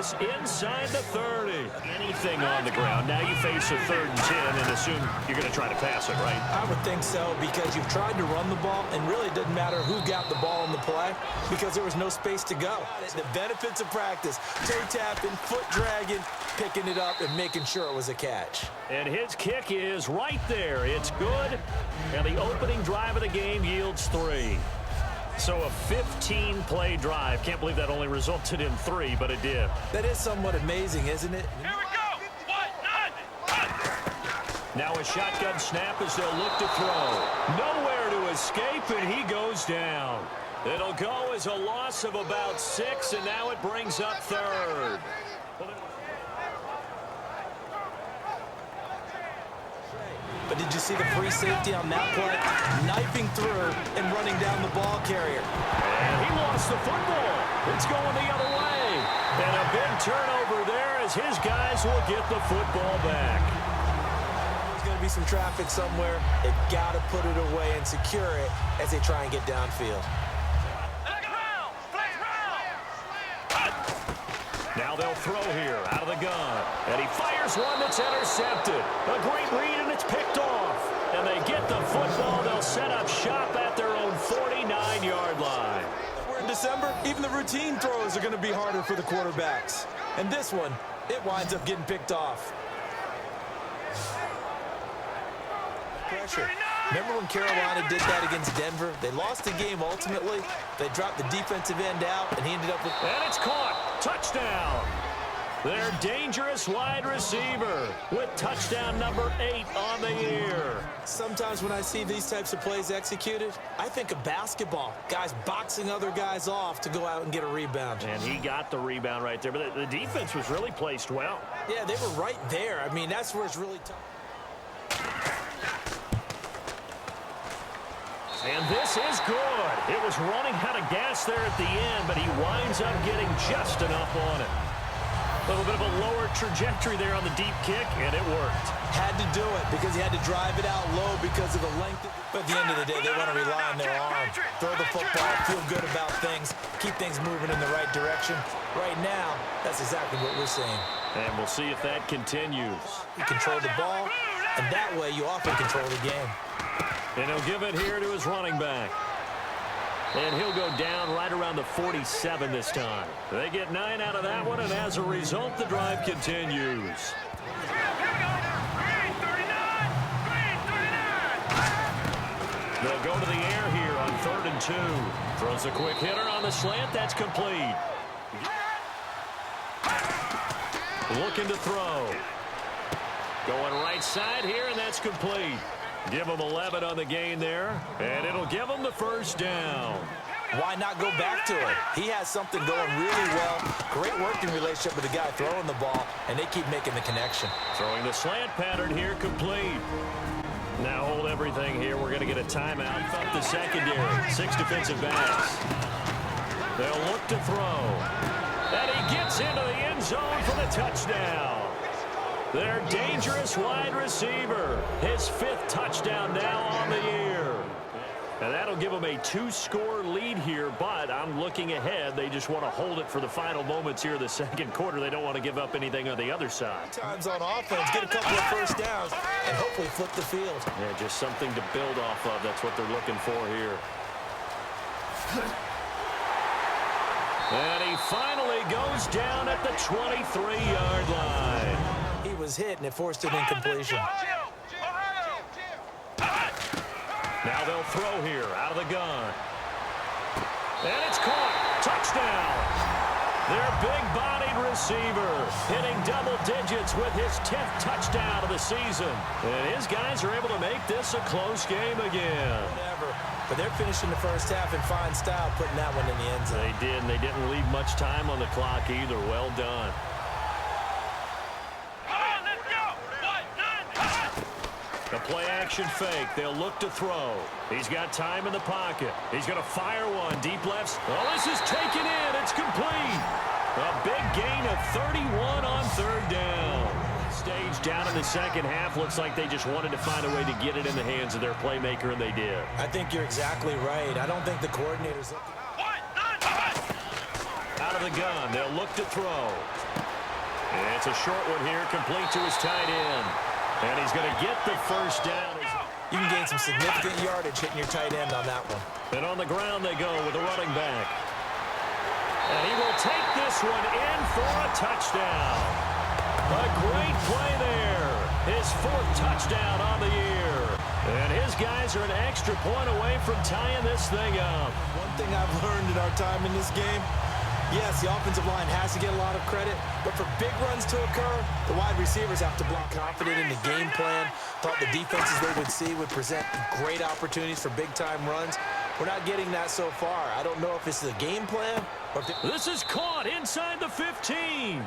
this inside the 30. Anything on the ground. Now you face a 3rd and 10 and assume you're going to try to pass it, right? I would think so, because you've tried to run the ball, and really it doesn't matter who got the ball in the play because there was no space to go. The benefits of practice, toe tapping, foot dragging, picking it up, and making sure it was a catch. And his kick is right there. It's good, and the opening drive of the game yields 3. So a 15-play drive. Can't believe that only resulted in 3, but it did. That is somewhat amazing, isn't it? Here we go. 1, 9. Now a shotgun snap as they'll look to throw. Nowhere to escape, and he goes down. It'll go as a loss of about 6, and now it brings up 3rd. But did you see the free safety on that play? Knifing through and running down the ball carrier. And he lost the football. It's going the other way. And a big turnover there as his guys will get the football back. There's going to be some traffic somewhere. They've got to put it away and secure it as they try and get downfield. Now they'll throw here out of the gun. And he fires one that's intercepted. A great read, and it's picked off. And they get the football. They'll set up shop at their own 49-yard line. We're in December. Even the routine throws are going to be harder for the quarterbacks. And this one, it winds up getting picked off. Pressure. Remember when Carolina did that against Denver? They lost the game ultimately. They dropped the defensive end out, and he ended up with... And it's caught. Touchdown. Their dangerous wide receiver with touchdown number 8 on the year. Sometimes when I see these types of plays executed, I think of basketball. Guys boxing other guys off to go out and get a rebound. And he got the rebound right there, but the defense was really placed well. Yeah, they were right there. I mean, that's where it's really tough. And this is good. It was running out of gas there at the end, but he winds up getting just enough on it. A little bit of a lower trajectory there on the deep kick, and it worked. Had to do it because he had to drive it out low because of the length. But at the end of the day, they want to rely on their arm. Throw the football, feel good about things, keep things moving in the right direction. Right now, that's exactly what we're seeing. And we'll see if that continues. You control the ball, and that way you often control the game. And he'll give it here to his running back. And he'll go down right around the 47 this time. They get 9 out of that one, and as a result, the drive continues. They'll go to the air here on 3rd and 2. Throws a quick hitter on the slant. That's complete. Looking to throw. Going right side here, and that's complete. Give him 11 on the gain there, and it'll give him the first down. Why not go back to it? He has something going really well. Great working relationship with the guy throwing the ball, and they keep making the connection. Throwing the slant pattern here, complete. Now hold everything here. We're going to get a timeout. Up the secondary. 6 defensive backs. They'll look to throw. And he gets into the end zone for the touchdown. Their dangerous wide receiver. His 5th touchdown now on the year. And that'll give them a 2-score lead here, but I'm looking ahead. They just want to hold it for the final moments here of the second quarter. They don't want to give up anything on the other side. Times on offense, get a couple of first downs, and hopefully flip the field. Yeah, just something to build off of. That's what they're looking for here. And he finally goes down at the 23-yard line. He was hit, and it forced an incompletion. Now they'll throw here out of the gun. And it's caught. Touchdown. Their big-bodied receiver hitting double digits with his 10th touchdown of the season. And his guys are able to make this a close game again. Whatever. But they're finishing the first half in fine style, putting that one in the end zone. They did, and they didn't leave much time on the clock either. Well done. The play-action fake. They'll look to throw. He's got time in the pocket. He's going to fire one. Deep left. Oh, this is taken in. It's complete. A big gain of 31 on 3rd down. Stage down in the second half. Looks like they just wanted to find a way to get it in the hands of their playmaker, and they did. I think you're exactly right. I don't think the coordinator's looking. Out of of the gun. They'll look to throw. And it's a short one here, complete to his tight end. And he's going to get the first down. You can gain some significant yardage hitting your tight end on that one. And on the ground they go with a running back. And he will take this one in for a touchdown. A great play there. His fourth touchdown on the year. And his guys are an extra point away from tying this thing up. One thing I've learned in our time in this game, yes, the offensive line has to get a lot of credit, but for big runs to occur, the wide receivers have to block. Confident in the game plan, thought the defenses they would see would present great opportunities for big-time runs. We're not getting that so far. I don't know if it's the game plan or if this is caught inside the 15.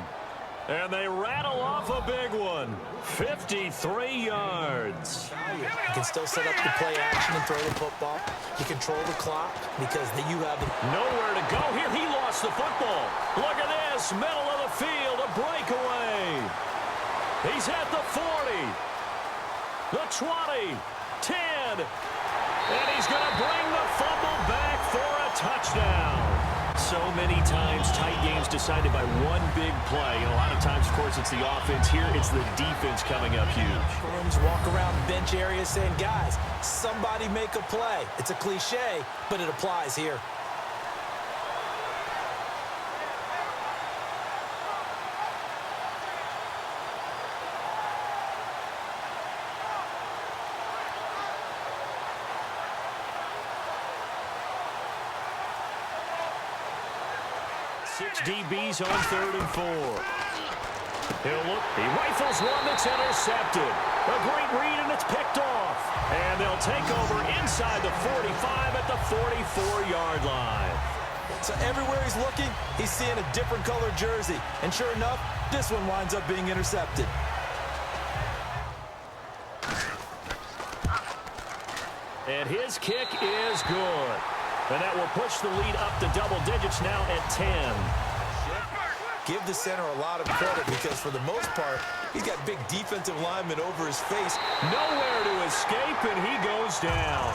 And they rattle off a big one. 53 yards. You can still set up the play action and throw the football. You control the clock because you have the... Nowhere to go here. He lost the football. Look at this. Middle of the field. A breakaway. He's at the 40. The 20. 10. And he's going to bring the fumble back for a touchdown. So many times tight games decided by one big play. And a lot of times, of course, it's the offense. Here, it's the defense coming up huge. Rooms walk around bench areas saying, guys, somebody make a play. It's a cliche, but it applies here. Six DBs on 3rd and 4. He'll look. He rifles one that's intercepted. A great read, and it's picked off. And they'll take over inside the 45 at the 44-yard line. So everywhere he's looking, he's seeing a different color jersey. And sure enough, this one winds up being intercepted. And his kick is good. And that will push the lead up to double digits now at 10. Give the center a lot of credit because for the most part, he's got big defensive linemen over his face. Nowhere to escape, and he goes down.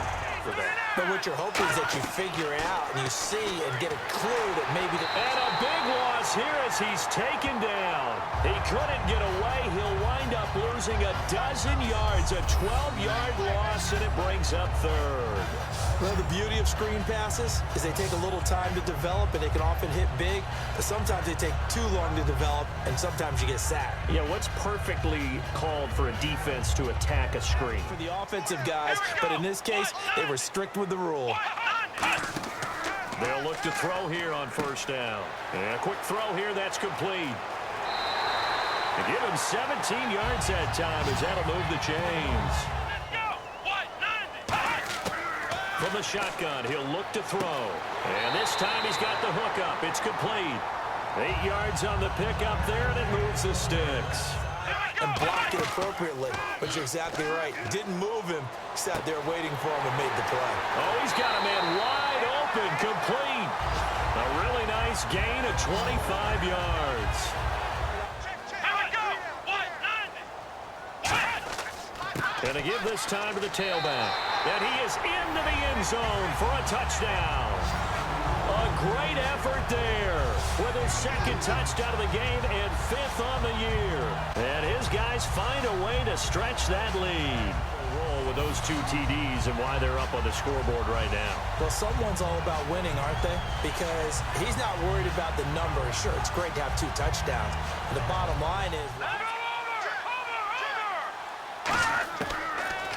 But what you're hoping is that you figure out and you see and get a clue that maybe... And a big loss here as he's taken down. He couldn't get away. He'll wind up losing a dozen yards, a 12-yard loss, and it brings up 3rd. Well, the beauty of screen passes is they take a little time to develop, and they can often hit big, but sometimes they take too long to develop, and sometimes you get sacked. Yeah, what's perfectly called for a defense to attack a screen? For the offensive guys, but in this case, they were strict with the rule. They'll look to throw here on 1st down. And a quick throw here, that's complete. And give him 17 yards that time as that'll move the chains. From the shotgun, he'll look to throw. And this time he's got the hook up. It's complete. 8 yards on the pickup there, and it moves the sticks. And blocked it appropriately. But you're exactly right. Didn't move him. Sat there waiting for him and made the play. Oh, he's got a man wide open, complete. A really nice gain of 25 yards. And to give this time to the tailback. And he is into the end zone for a touchdown. A great effort there with his 2nd touchdown of the game and 5th on the year. And his guys find a way to stretch that lead. Roll with those 2 TDs and why they're up on the scoreboard right now. Well, someone's all about winning, aren't they? Because he's not worried about the number. Sure, it's great to have 2 touchdowns. But the bottom line is...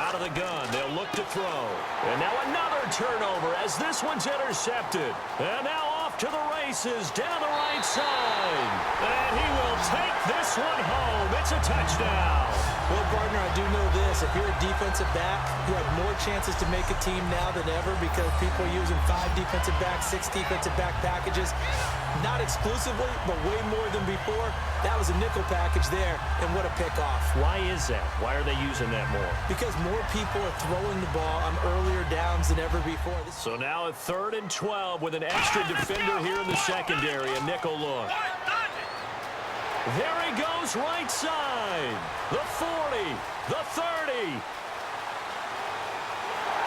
Out of the gun, they'll look to throw. And now another turnover as this one's intercepted. And now off to the races down the right side. And he will take this one home. It's a touchdown. Well, partner, I do know this. If you're a defensive back, you have more chances to make a team now than ever because people are using 5 defensive backs, 6 defensive back packages. Not exclusively, but way more than before. That was a nickel package there, and what a pickoff. Why is that? Why are they using that more? Because more people are throwing the ball on earlier downs than ever before. So now a 3rd and 12 with an extra defender here in the secondary. A nickel look. There he goes right side. The 40, the 30.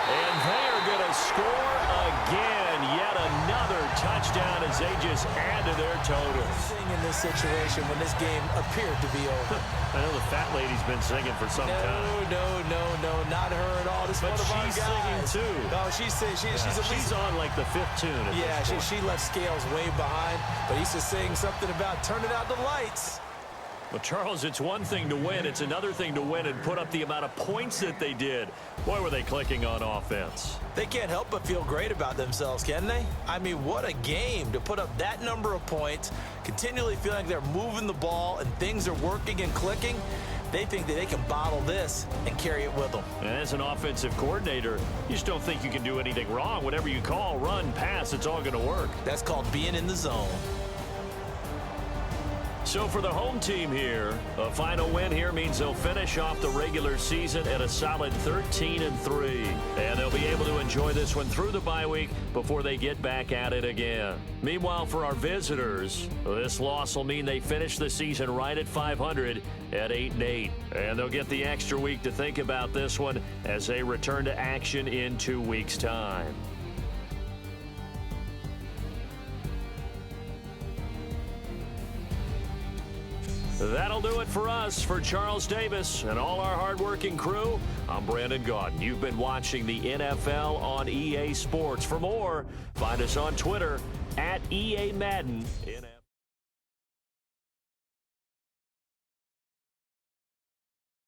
And they are going to score again, yet another touchdown as they just add to their total. In this situation when this game appeared to be over. I know the fat lady's been singing for some time. No, not her at all. This is but one of our she's guys. singing too. No, she's on like the fifth tune. Yeah, she left Scales way behind, but he's just saying something about turning out the lights. Well, Charles, it's one thing to win. It's another thing to win and put up the amount of points that they did. Boy, were they clicking on offense. They can't help but feel great about themselves, can they? I mean, what a game to put up that number of points, continually feeling like they're moving the ball and things are working and clicking. They think that they can bottle this and carry it with them. And as an offensive coordinator, you just don't think you can do anything wrong. Whatever you call, run, pass, it's all going to work. That's called being in the zone. So for the home team here, a final win here means they'll finish off the regular season at a solid 13-3. And they'll be able to enjoy this one through the bye week before they get back at it again. Meanwhile, for our visitors, this loss will mean they finish the season right at 500 at 8-8. And they'll get the extra week to think about this one as they return to action in 2 weeks' time. That'll do it for us. For Charles Davis and all our hardworking crew, I'm Brandon Gaudin. You've been watching the NFL on EA Sports. For more, find us on Twitter @EA Madden.